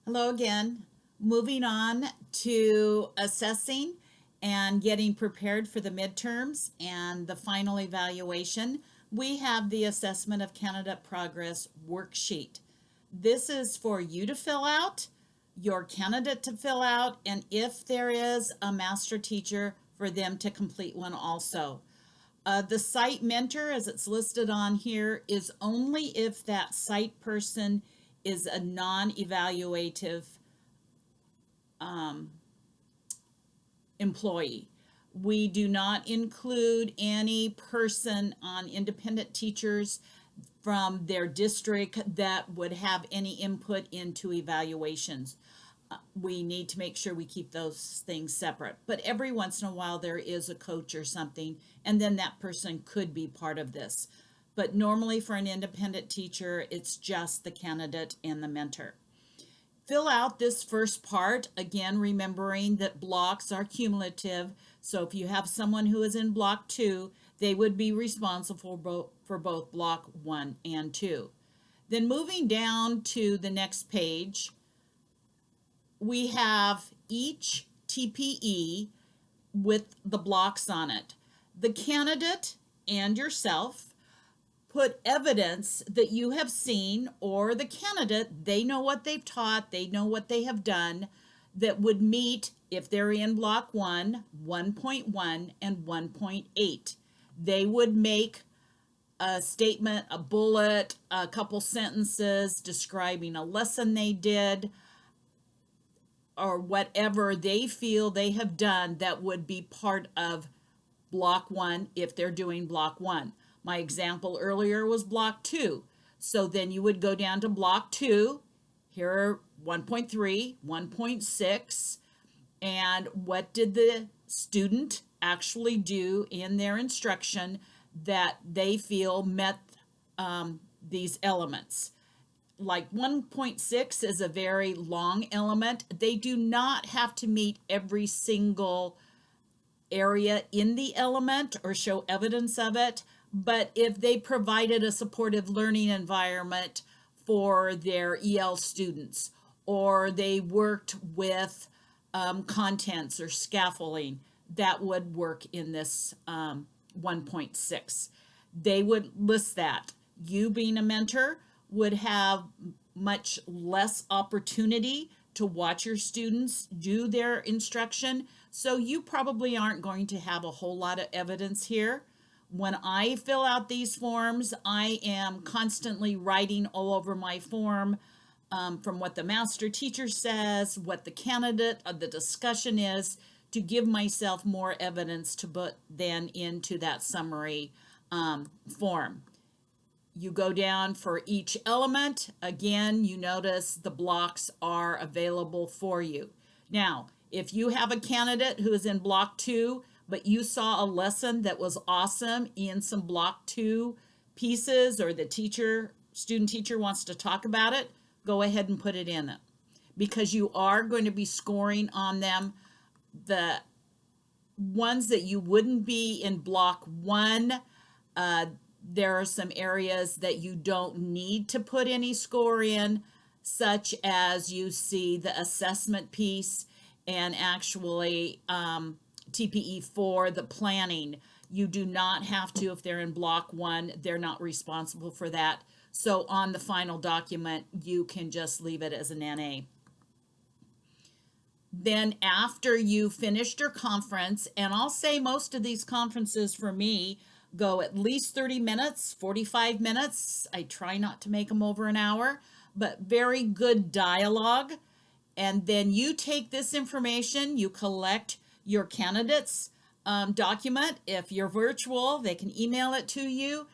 Hello again. Moving on to assessing and getting prepared for the midterms and the final evaluation, we have the Assessment of Candidate Progress worksheet. This is for you to fill out, your candidate to fill out, and if there is a master teacher, for them to complete one also. The site mentor, as it's listed on here, is only if that site person is a non-evaluative employee. We do not include any person on independent teachers from their district that would have any input into evaluations. We need to make sure we keep those things separate. But every once in a while, there is a coach or something, and then that person could be part of this. But normally, for an independent teacher, it's just the candidate and the mentor. Fill out this first part, again, remembering that blocks are cumulative. So if you have someone who is in block 2, they would be responsible for both block 1 and 2. Then moving down to the next page, we have each TPE with the blocks on it. The candidate and yourself put evidence that you have seen, or the candidate, they know what they've taught, they know what they have done, that would meet, if they're in block 1, 1.1 and 1.8. They would make a statement, a bullet, a couple sentences describing a lesson they did, or whatever they feel they have done that would be part of block 1 if they're doing block 1. My example earlier was block 2. So then you would go down to block 2. Here are 1.3, 1.6, and what did the student actually do in their instruction that they feel met these elements. Like 1.6 is a very long element. They do not have to meet every single area in the element or show evidence of it, but if they provided a supportive learning environment for their EL students, or they worked with contents or scaffolding, that would work in this 1.6. They would list that. You, being a mentor, would have much less opportunity to watch your students do their instruction, so you probably aren't going to have a whole lot of evidence here. When I fill out these forms, I am constantly writing all over my form from what the master teacher says, what the candidate of the discussion is, to give myself more evidence to put then into that summary form. You go down for each element. Again, you notice the blocks are available for you. Now, if you have a candidate who is in block 2, but you saw a lesson that was awesome in some block 2 pieces, or the student teacher wants to talk about it, go ahead and put it in it, because you are going to be scoring on them. The ones that you wouldn't be in block 1, there are some areas that you don't need to put any score in, such as you see the assessment piece, and actually TPE 4, the planning. You do not have to, if they're in block 1, they're not responsible for that. So on the final document, you can just leave it as an NA. Then after you finished your conference, and I'll say most of these conferences for me go at least 30 minutes, 45 minutes. I try not to make them over an hour, but very good dialogue. And then you take this information, you collect your candidates document. If you're virtual, they can email it to you.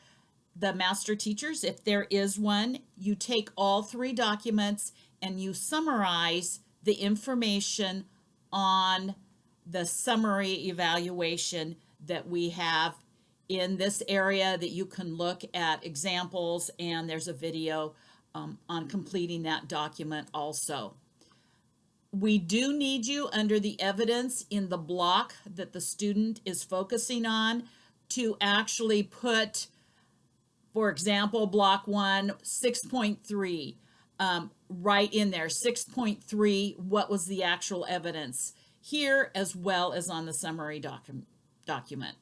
The master teachers, if there is one, you take all 3 documents and you summarize the information on the summary evaluation that we have in this area, that you can look at examples, and there's a video on completing that document also. We do need you, under the evidence in the block that the student is focusing on, to actually put, for example, block 1, 6.3. right in there. 6.3, what was the actual evidence here as well as on the summary document.